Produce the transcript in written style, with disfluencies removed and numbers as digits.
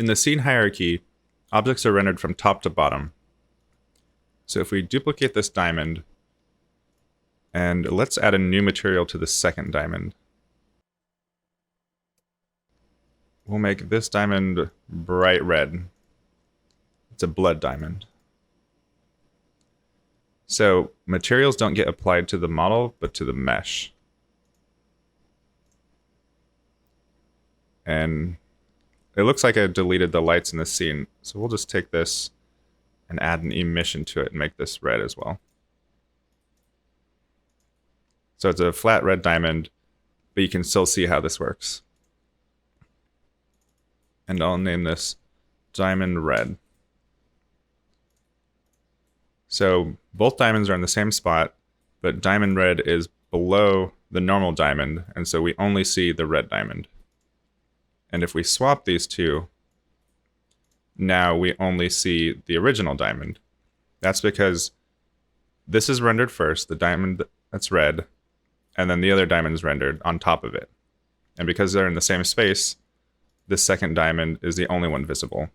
In the scene hierarchy, objects are rendered from top to bottom. So if we duplicate this diamond, and let's add a new material to the second diamond. We'll make this diamond bright red. It's a blood diamond. So materials don't get applied to the model, but to the mesh. And it looks like I deleted the lights in the scene. So we'll just take this and add an emission to it and make this red as well. So it's a flat red diamond, but you can still see how this works. And I'll name this diamond red. So both diamonds are in the same spot, but diamond red is below the normal diamond, and so we only see the red diamond. And if we swap these two, now we only see the original diamond. That's because this is rendered first, the diamond that's red, and then the other diamond is rendered on top of it. And because they're in the same space, this second diamond is the only one visible.